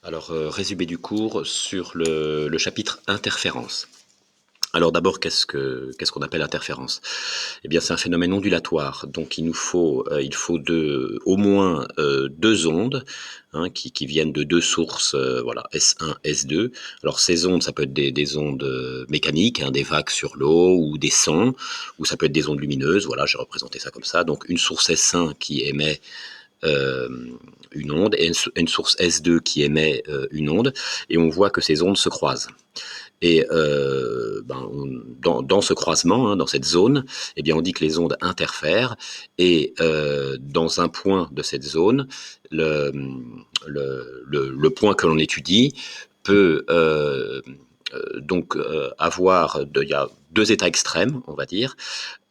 Alors, résumé du cours sur le chapitre interférence. Alors d'abord, qu'est-ce qu'on appelle interférence? Eh bien, c'est un phénomène ondulatoire. Donc, il faut au moins deux ondes, hein, qui viennent de deux sources, voilà, S1, S2. Alors, ces ondes, ça peut être des ondes mécaniques, hein, des vagues sur l'eau ou des sons, ou ça peut être des ondes lumineuses. Voilà, j'ai représenté ça comme ça. Donc, une source S1 qui émet euh, une onde et une source S2 qui émet une onde, et on voit que ces ondes se croisent. Et dans ce croisement, hein, dans cette zone, eh bien, on dit que les ondes interfèrent, et dans un point de cette zone, le point que l'on étudie peut il y a deux états extrêmes, on va dire.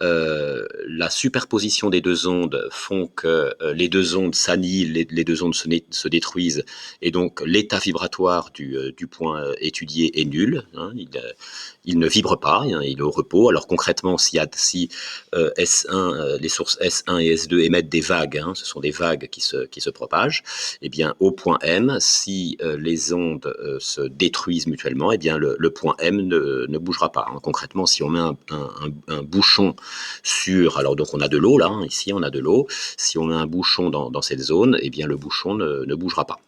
La superposition des deux ondes font que les deux ondes s'annihilent, les deux ondes se détruisent, et donc l'état vibratoire du point étudié est nul. Hein, il ne vibre pas, hein, il est au repos. Alors concrètement, si S1, les sources S1 et S2 émettent des vagues, hein, ce sont des vagues qui se propagent, eh bien au point M, si les ondes se détruisent mutuellement, eh bien le point M ne bougera pas. Hein. Concrètement, si on met un bouchon alors donc on a de l'eau là, hein, ici on a de l'eau, si on met un bouchon dans cette zone, eh bien le bouchon ne bougera pas.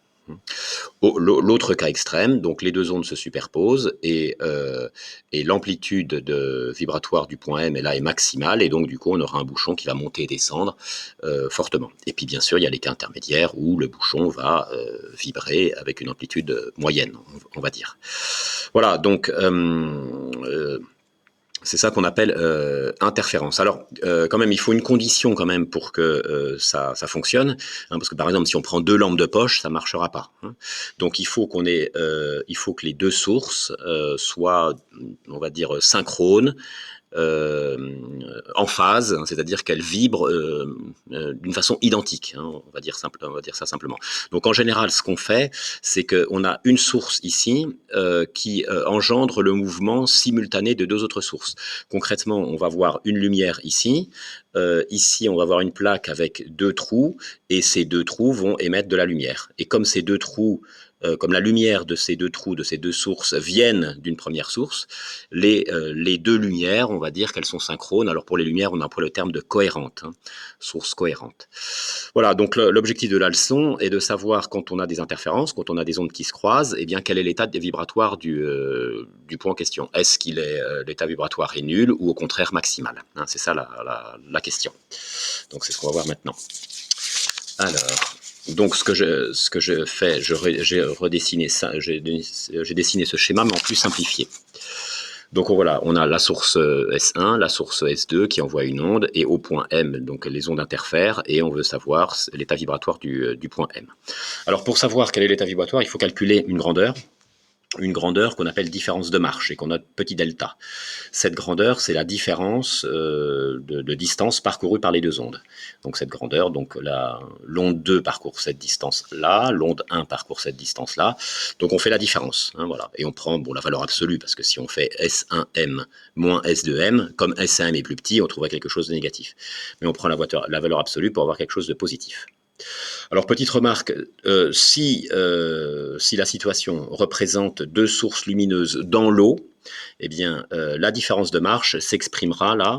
L'autre cas extrême, donc les deux ondes se superposent, et l'amplitude vibratoire du point M est maximale, et donc du coup on aura un bouchon qui va monter et descendre fortement. Et puis bien sûr il y a les cas intermédiaires où le bouchon va vibrer avec une amplitude moyenne, on va dire. Voilà, donc c'est ça qu'on appelle interférence. Alors, quand même, il faut une condition quand même pour que ça fonctionne, hein, parce que par exemple, si on prend deux lampes de poche, ça marchera pas. Hein. Donc, il faut que les deux sources soient, on va dire, synchrones, euh, en phase, hein, c'est-à-dire qu'elles vibrent d'une façon identique. Hein, on va dire ça simplement. Donc en général, ce qu'on fait, c'est qu'on a une source ici qui engendre le mouvement simultané de deux autres sources. Concrètement, on va voir une lumière ici. Ici, on va voir une plaque avec deux trous, et ces deux trous vont émettre de la lumière. Et comme ces deux trous comme la lumière de ces deux trous, de ces deux sources, viennent d'une première source, les deux lumières, on va dire qu'elles sont synchrones. Alors pour les lumières, on emploie le terme de cohérente, hein, source cohérente. Voilà, donc l'objectif de la leçon est de savoir, quand on a des interférences, quand on a des ondes qui se croisent, eh bien quel est l'état vibratoire du point en question. Est-ce qu'il est l'état vibratoire est nul ou au contraire maximal, hein, c'est ça la question. Donc c'est ce qu'on va voir maintenant. Alors, donc ce que je fais, j'ai redessiné ça, j'ai dessiné ce schéma mais en plus simplifié. Donc voilà, on a la source S1, la source S2 qui envoie une onde, et au point M, donc les ondes interfèrent, et on veut savoir l'état vibratoire du point M. Alors pour savoir quel est l'état vibratoire, il faut calculer une grandeur qu'on appelle différence de marche et qu'on note petit delta. Cette grandeur, c'est la différence de distance parcourue par les deux ondes. Donc cette grandeur, donc l'onde 2 parcourt cette distance-là, l'onde 1 parcourt cette distance-là. Donc on fait la différence, hein, voilà. Et on prend la valeur absolue, parce que si on fait S1M moins S2M, comme S1M est plus petit, on trouverait quelque chose de négatif. Mais on prend la valeur absolue pour avoir quelque chose de positif. Alors, petite remarque, si la situation représente deux sources lumineuses dans l'eau, eh bien, la différence de marche s'exprimera là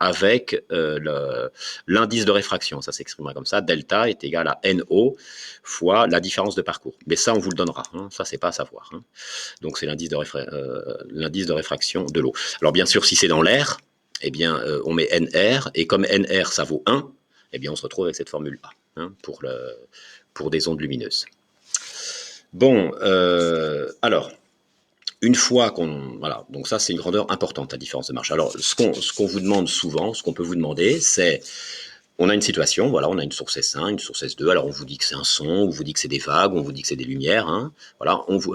avec l'indice de réfraction. Ça s'exprimera comme ça. Delta est égal à NO fois la différence de parcours. Mais ça, on vous le donnera. Hein, ça, c'est pas à savoir. Hein. Donc, c'est l'indice de réfraction de l'eau. Alors, bien sûr, si c'est dans l'air, eh bien, on met NR, et comme NR, ça vaut 1, eh bien, on se retrouve avec cette formule-là, hein, pour des ondes lumineuses. Bon, alors, une fois qu'on... Voilà, donc ça, c'est une grandeur importante, la différence de marche. Alors, ce qu'on vous demande souvent, ce qu'on peut vous demander, c'est... On a une situation, voilà, on a une source S1, une source S2, alors on vous dit que c'est un son, on vous dit que c'est des vagues, on vous dit que c'est des lumières, hein, voilà, on vous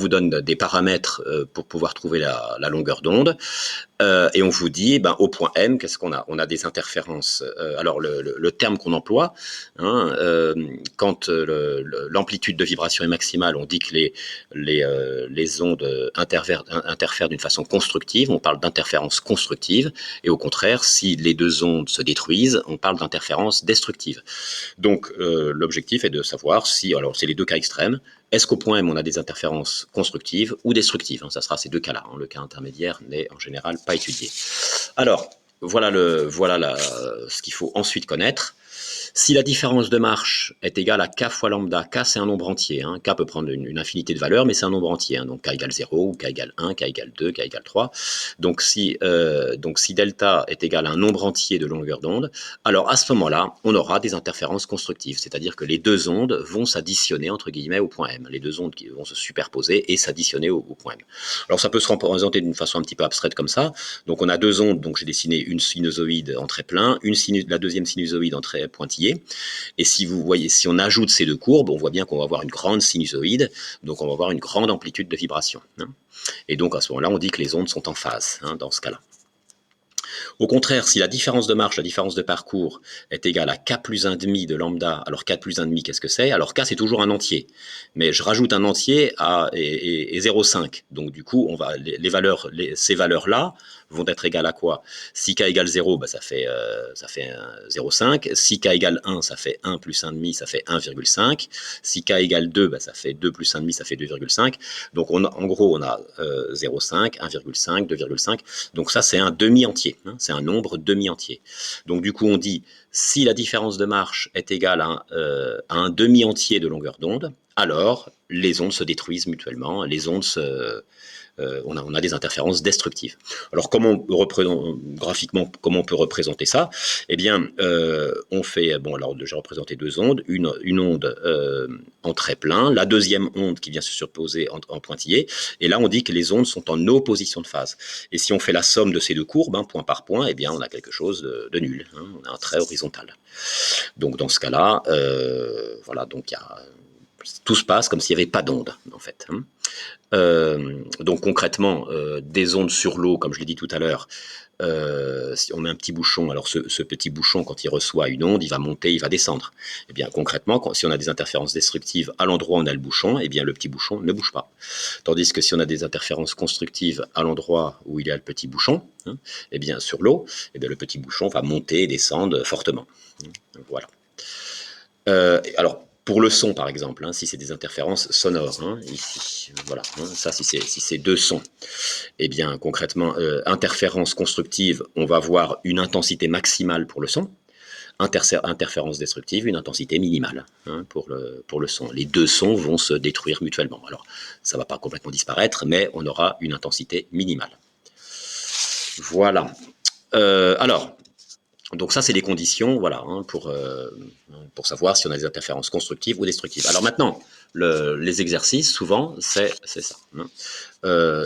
donne des paramètres pour pouvoir trouver la longueur d'onde, et on vous dit, au point M, qu'est-ce qu'on a? On a des interférences. Alors le terme qu'on emploie, hein, quand l'amplitude de vibration est maximale, on dit que les ondes interfèrent d'une façon constructive, on parle d'interférence constructive, et au contraire, si les deux ondes se détruisent, on parle d'interférence destructive. Donc l'objectif est de savoir si, alors c'est les deux cas extrêmes, est-ce qu'au point M on a des interférences constructives ou destructives, ça sera ces deux cas-là, le cas intermédiaire n'est en général pas étudié. Alors, voilà ce qu'il faut ensuite connaître. Si la différence de marche est égale à k fois lambda, k c'est un nombre entier, k peut prendre une infinité de valeurs, mais c'est un nombre entier, donc k égale 0, ou k égale 1, k égale 2, k égale 3. Donc si delta est égal à un nombre entier de longueur d'onde, alors à ce moment-là, on aura des interférences constructives, c'est-à-dire que les deux ondes vont s'additionner, entre guillemets, au point M. Les deux ondes qui vont se superposer et s'additionner au point M. Alors ça peut se représenter d'une façon un petit peu abstraite comme ça. Donc on a deux ondes, donc j'ai dessiné une sinusoïde en trait plein, la deuxième sinusoïde en trait pointillé. Et si vous voyez, si on ajoute ces deux courbes, on voit bien qu'on va avoir une grande sinusoïde, donc on va avoir une grande amplitude de vibration. Et donc à ce moment-là, on dit que les ondes sont en phase, dans ce cas-là. Au contraire, si la différence de marche, la différence de parcours est égale à k plus 1,5 de lambda, alors k plus 1,5, qu'est-ce que c'est? Alors k, c'est toujours un entier. Mais je rajoute un entier et 0,5. Donc du coup, ces valeurs-là vont être égales à quoi? Si k égale 0, ça fait 0,5. Si k égale 1, ça fait 1 plus 1,5, ça fait 1,5. Si k égale 2, ça fait 2 plus 1,5, ça fait 2,5. Donc en gros, on a 0,5, 1,5, 2,5. Donc ça, c'est un demi-entier. C'est un nombre demi-entier. Donc du coup, on dit, si la différence de marche est égale à un demi-entier de longueur d'onde, alors les ondes se détruisent mutuellement, les ondes on a des interférences destructives. Alors graphiquement, comment on peut représenter ça? Eh bien, on fait, alors j'ai représenté deux ondes, une onde en trait plein, la deuxième onde qui vient se surposer en pointillé, et là on dit que les ondes sont en opposition de phase. Et si on fait la somme de ces deux courbes, point par point, eh bien on a quelque chose de nul, on a un trait horizontal. Donc dans ce cas-là, voilà, donc tout se passe comme s'il n'y avait pas d'onde, en fait. Donc concrètement, des ondes sur l'eau, comme je l'ai dit tout à l'heure, si on met un petit bouchon, alors ce petit bouchon, quand il reçoit une onde, il va monter, il va descendre. Et bien concrètement, si on a des interférences destructives à l'endroit où on a le bouchon, et bien le petit bouchon ne bouge pas. Tandis que si on a des interférences constructives à l'endroit où il y a le petit bouchon, et bien sur l'eau, et bien le petit bouchon va monter et descendre fortement. Voilà. Alors, pour le son, par exemple, si c'est des interférences sonores, ici, voilà, ça, si c'est deux sons, eh bien, concrètement, interférence constructive, on va voir une intensité maximale pour le son, interférence destructive, une intensité minimale pour le son. Les deux sons vont se détruire mutuellement. Alors, ça ne va pas complètement disparaître, mais on aura une intensité minimale. Voilà. Alors, donc ça, c'est les conditions, voilà, pour savoir si on a des interférences constructives ou destructives. Alors maintenant, les exercices, souvent, c'est ça.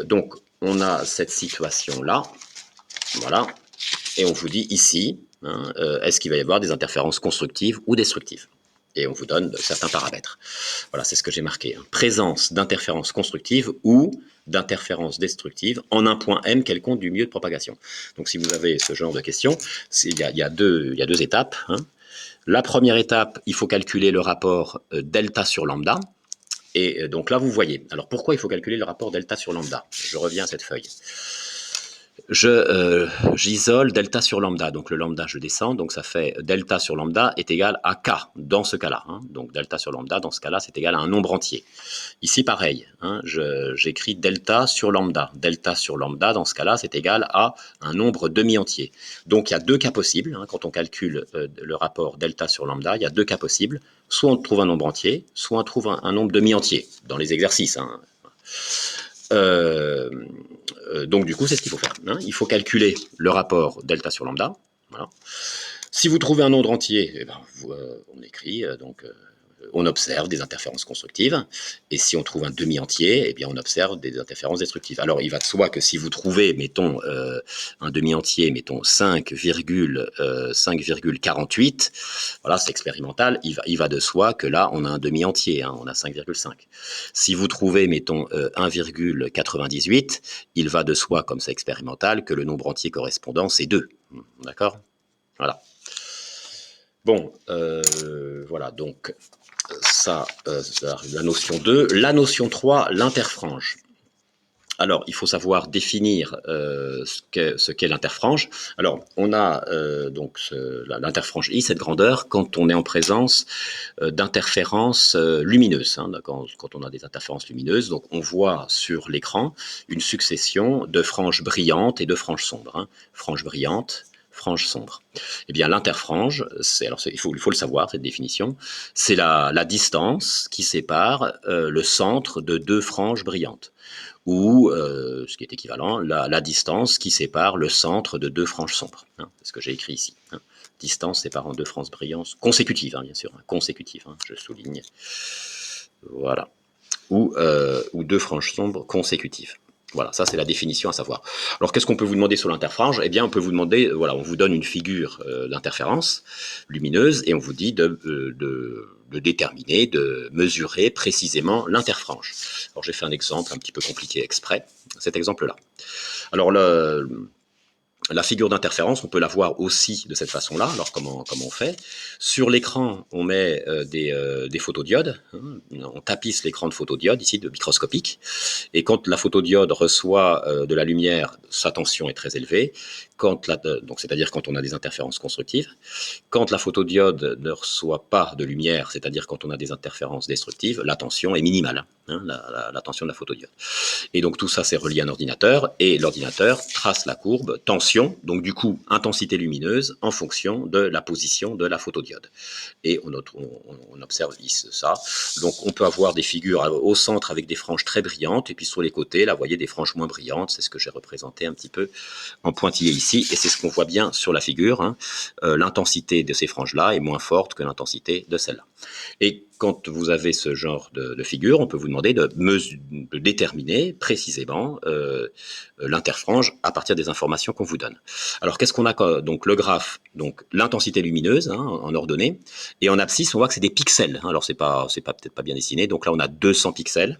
Donc, on a cette situation-là, voilà, et on vous dit ici, est-ce qu'il va y avoir des interférences constructives ou destructives? Et on vous donne certains paramètres. Voilà, c'est ce que j'ai marqué. Présence d'interférences constructives ou d'interférences destructives en un point M quelconque du milieu de propagation. Donc si vous avez ce genre de questions, il y a deux étapes. La première étape, il faut calculer le rapport delta sur lambda. Et donc là, vous voyez. Alors pourquoi il faut calculer le rapport delta sur lambda? Je reviens à cette feuille. J'isole delta sur lambda, donc le lambda je descends, donc ça fait delta sur lambda est égal à k dans ce cas-là, donc delta sur lambda dans ce cas-là c'est égal à un nombre entier. Ici pareil, j'écris delta sur lambda dans ce cas-là c'est égal à un nombre demi-entier. Donc il y a deux cas possibles, quand on calcule le rapport delta sur lambda, il y a deux cas possibles, soit on trouve un nombre entier, soit on trouve un nombre demi-entier dans les exercices. Donc du coup, c'est ce qu'il faut faire. Il faut calculer le rapport delta sur lambda. Voilà. Si vous trouvez un nombre entier, on écrit, on observe des interférences constructives. Et si on trouve un demi-entier, eh bien, on observe des interférences destructives. Alors, il va de soi que si vous trouvez, mettons, un demi-entier, mettons 5,48, voilà, c'est expérimental, il va de soi que là, on a un demi-entier, on a 5,5. Si vous trouvez, mettons, 1,98, il va de soi, comme c'est expérimental, que le nombre entier correspondant, c'est 2. D'accord? Voilà. Bon, voilà, donc ça, la notion 2. La notion 3, l'interfrange. Alors, il faut savoir définir ce qu'est l'interfrange. Alors, on a donc l'interfrange I, cette grandeur, quand on est en présence d'interférences lumineuses. Hein, quand on a des interférences lumineuses, donc on voit sur l'écran une succession de franges brillantes et de franges sombres. Hein. Franges brillantes, franges sombres. Eh bien, l'interfrange, il faut le savoir, cette définition, c'est la distance qui sépare le centre de deux franges brillantes, ou, ce qui est équivalent, la distance qui sépare le centre de deux franges sombres. Hein, c'est ce que j'ai écrit ici. Hein. Distance séparant deux franges brillantes, consécutives, hein, bien sûr, hein, consécutives, hein, je souligne. Voilà. Ou deux franges sombres consécutives. Voilà, ça c'est la définition à savoir. Alors qu'est-ce qu'on peut vous demander sur l'interfrange? Eh bien, on peut vous demander, voilà, on vous donne une figure d'interférence lumineuse et on vous dit de déterminer, de mesurer précisément l'interfrange. Alors j'ai fait un exemple un petit peu compliqué exprès, cet exemple-là. Alors la figure d'interférence, on peut la voir aussi de cette façon-là. Alors comment on fait? Sur l'écran, on met des photodiodes. Hein, on tapisse l'écran de photodiodes, ici, de microscopique. Et quand la photodiode reçoit de la lumière, sa tension est très élevée. Donc c'est-à-dire quand on a des interférences constructives. Quand la photodiode ne reçoit pas de lumière, c'est-à-dire quand on a des interférences destructives, la tension est minimale, hein, la tension de la photodiode. Et donc tout ça, c'est relié à un ordinateur, et l'ordinateur trace la courbe tension, donc du coup intensité lumineuse, en fonction de la position de la photodiode. Et on observe ça. Donc on peut avoir des figures au centre avec des franges très brillantes, et puis sur les côtés, là, vous voyez des franges moins brillantes, c'est ce que j'ai représenté un petit peu en pointillé ici, et c'est ce qu'on voit bien sur la figure. Hein. L'intensité de ces franges-là est moins forte que l'intensité de celle-là. Et quand vous avez ce genre de figure, on peut vous demander de déterminer précisément l'interfrange à partir des informations qu'on vous donne. Alors qu'est-ce qu'on a? Donc le graphe, donc l'intensité lumineuse, hein, en ordonnée, et en abscisse, on voit que c'est des pixels. Hein. Alors c'est peut-être pas bien dessiné. Donc là, on a 200 pixels.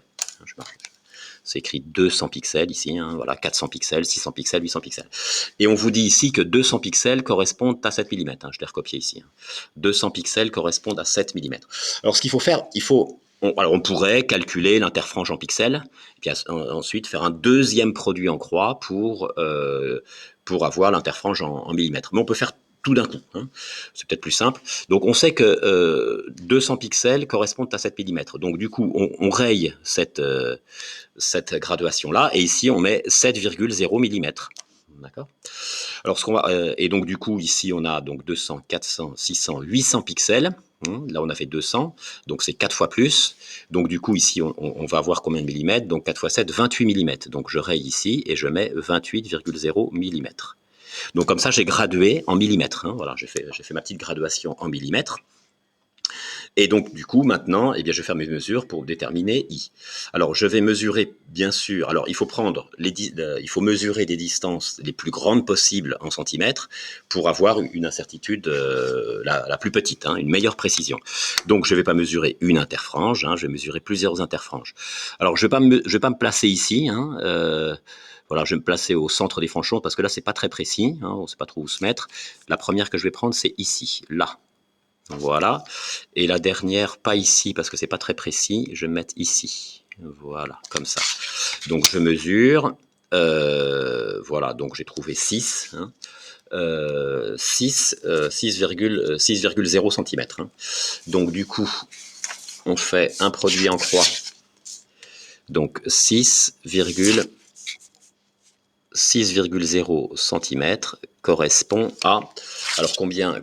C'est écrit 200 pixels ici, hein, voilà, 400 pixels, 600 pixels, 800 pixels. Et on vous dit ici que 200 pixels correspondent à 7 mm. Hein, je l'ai recopié ici. Hein. 200 pixels correspondent à 7 mm. Alors ce qu'il faut faire, on pourrait calculer l'interfrange en pixels, et puis ensuite faire un deuxième produit en croix pour avoir l'interfrange en millimètres. Mais on peut faire tout d'un coup. Hein. C'est peut-être plus simple. Donc on sait que 200 pixels correspondent à 7 mm. Donc du coup, on raye cette graduation-là, et ici on met 7,0 mm. D'accord. Alors et donc du coup ici on a donc 200, 400, 600, 800 pixels. Là on a fait 200, donc c'est 4 fois plus. Donc du coup ici on va avoir combien de millimètres? Donc 4 fois 7, 28 mm. Donc je raye ici et je mets 28,0 mm. Donc comme ça j'ai gradué en millimètres. Hein. Voilà, j'ai fait ma petite graduation en millimètres. Et donc, du coup, maintenant, eh bien, je vais faire mes mesures pour déterminer I. Alors, je vais mesurer, bien sûr, alors il faut mesurer des distances les plus grandes possibles en centimètres pour avoir une incertitude la plus petite, hein, une meilleure précision. Donc, je ne vais pas mesurer une interfrange, hein, je vais mesurer plusieurs interfranges. Alors, je ne vais pas me placer ici, hein, voilà, je vais me placer au centre des franges parce que là, c'est pas très précis, hein, on ne sait pas trop où se mettre. La première que je vais prendre, c'est ici, là. Voilà. Et la dernière, pas ici parce que c'est pas très précis, je vais mettre ici. Voilà, comme ça. Donc je mesure. Voilà, donc j'ai trouvé 6. Hein, 6,0 cm. Hein. Donc du coup, on fait un produit en croix. Donc 6,0 cm correspond à, alors combien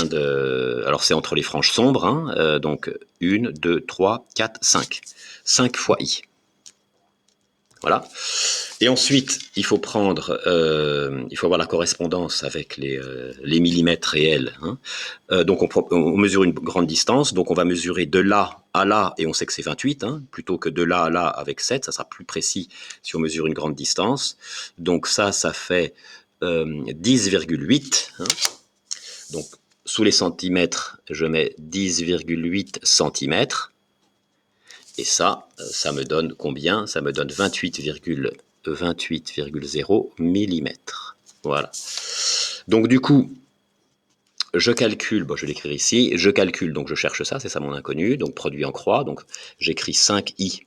de, alors c'est entre les franges sombres, hein, donc 1, 2, 3, 4, 5. 5 fois I. Voilà. Et ensuite, il faut avoir la correspondance avec les millimètres réels. Hein. Donc on mesure une grande distance, donc on va mesurer de là à là, et on sait que c'est 28, hein, plutôt que de là à là avec 7, ça sera plus précis si on mesure une grande distance. Donc ça fait 10,8. Hein. Donc sous les centimètres, je mets 10,8 centimètres. Et ça me donne combien? Ça me donne 28,0 mm. Voilà. Donc du coup, je calcule, bon, je vais l'écrire ici, je calcule, donc je cherche ça, c'est ça mon inconnu, donc produit en croix, donc j'écris 5i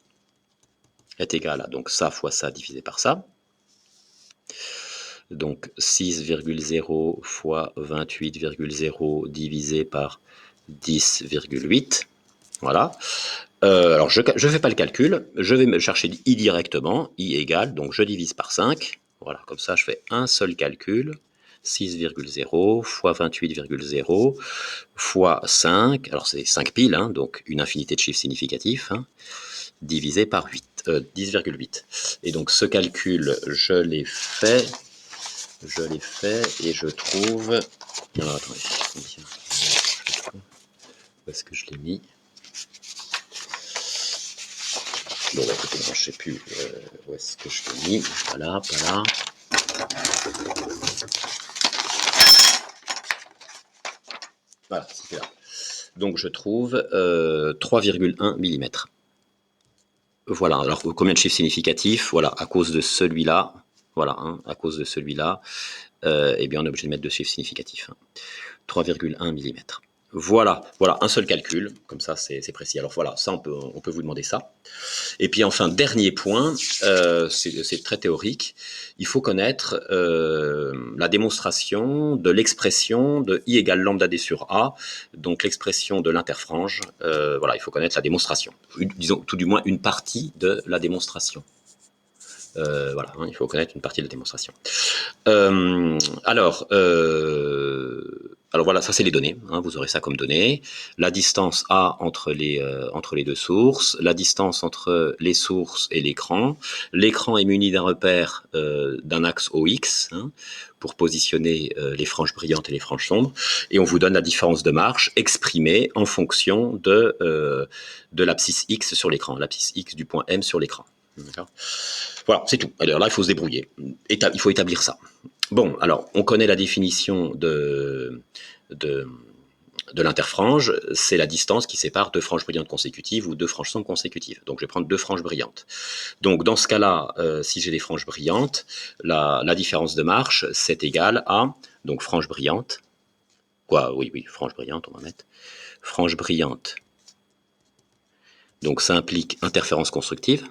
est égal à donc ça fois ça divisé par ça. Donc 6,0 fois 28,0 divisé par 10,8. Voilà. Alors je ne fais pas le calcul, je vais me chercher i directement, i égale, donc je divise par 5. Voilà, comme ça je fais un seul calcul. 6,0 fois 28,0 fois 5, alors c'est 5 piles, hein, donc une infinité de chiffres significatifs, hein, divisé par 8, 10,8. Et donc ce calcul, je l'ai fait et je trouve... Alors attendez, où est-ce que je l'ai mis? Bon, bah, écoutez, je ne sais plus où est-ce que je l'ai mis. Voilà, pas là. Voilà, c'est là. Donc je trouve 3,1 mm. Voilà, alors combien de chiffres significatifs? Voilà, à cause de celui-là, voilà, hein, à cause de celui-là, eh bien on est obligé de mettre deux chiffres significatifs. Hein. 3,1 mm. Voilà, voilà, un seul calcul, comme ça c'est précis. Alors voilà, ça on peut vous demander ça. Et puis enfin, dernier point, c'est très théorique, il faut connaître la démonstration de l'expression de I égale lambda D sur A, donc l'expression de l'interfrange, voilà, il faut connaître la démonstration, disons tout du moins une partie de la démonstration. Voilà, hein, il faut connaître une partie de la démonstration. Alors voilà, ça c'est les données, hein, vous aurez ça comme données. La distance A entre les deux sources, la distance entre les sources et l'écran. L'écran est muni d'un repère d'un axe OX, hein, pour positionner les franges brillantes et les franges sombres, et on vous donne la différence de marche exprimée en fonction de l'abscisse X sur l'écran, l'abscisse X du point M sur l'écran. Voilà, c'est tout. Alors là, il faut se débrouiller. Il faut établir ça. Bon, alors, on connaît la définition de l'interfrange, c'est la distance qui sépare deux franges brillantes consécutives ou deux franges sombres consécutives. Donc je vais prendre deux franges brillantes. Donc dans ce cas-là, si j'ai des franges brillantes, la différence de marche, c'est égal à, donc frange brillante, quoi, oui, frange brillante, on va mettre, frange brillante. Donc ça implique interférence constructive.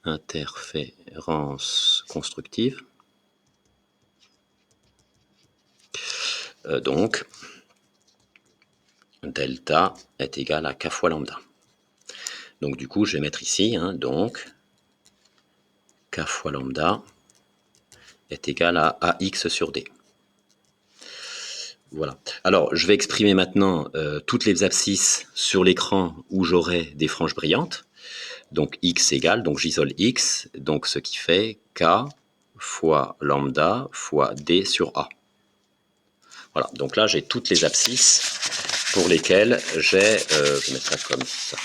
Interférence constructive. Donc, delta est égal à k fois lambda. Donc du coup, je vais mettre ici, hein, donc, k fois lambda est égal à ax sur d. Voilà. Alors, je vais exprimer maintenant toutes les abscisses sur l'écran où j'aurai des franges brillantes. Donc x égale, donc j'isole x, donc ce qui fait k fois lambda fois d sur a. Voilà, donc là j'ai toutes les abscisses pour lesquelles j'ai, je vais mettre ça comme ça.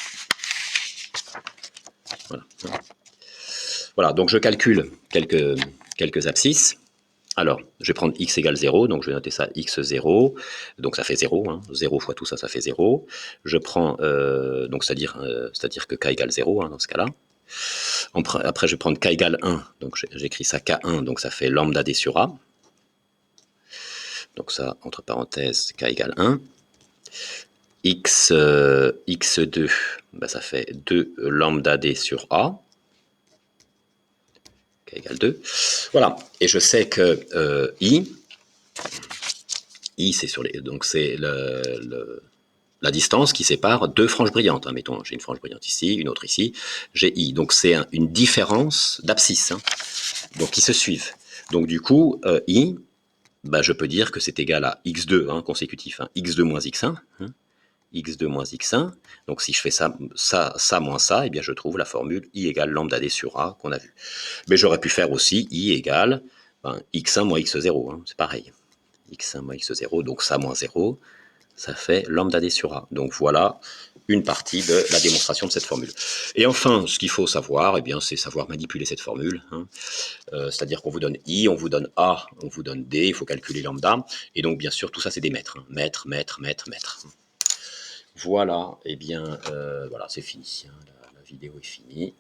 Voilà. Voilà, donc je calcule quelques abscisses. Alors, je vais prendre x égale 0, donc je vais noter ça x0, donc ça fait 0, hein, 0 fois tout ça, ça fait 0. Je prends, donc c'est-à-dire que k égale 0, hein, dans ce cas-là. Après, je vais prendre k égale 1, donc j'écris ça k1, donc ça fait lambda d sur a. Donc ça, entre parenthèses, k égale 1. x2, bah, ça fait 2 lambda d sur a. K égale 2. Voilà, et je sais que I c'est sur les, donc c'est la distance qui sépare deux franges brillantes. Hein. Mettons, j'ai une frange brillante ici, une autre ici, j'ai I. Donc c'est une différence d'abscisse, hein, donc qui se suivent. Donc du coup, I, bah, je peux dire que c'est égal à x2 hein, consécutif, hein, x2 moins x1, hein, x2 moins x1. Donc si je fais ça moins ça, eh bien je trouve la formule I égale lambda d sur A qu'on a vu. Mais j'aurais pu faire aussi I égale x1 moins x0, hein, c'est pareil. x1 moins x0, donc ça moins 0, ça fait lambda d sur A. Donc voilà une partie de la démonstration de cette formule. Et enfin, ce qu'il faut savoir, eh bien, c'est savoir manipuler cette formule. Hein. C'est-à-dire qu'on vous donne I, on vous donne A, on vous donne D, il faut calculer lambda. Et donc, bien sûr, tout ça, c'est des mètres. Hein. Mètres, mètres, mètres, mètres. Voilà, eh bien, voilà, c'est fini. Hein. La vidéo est finie.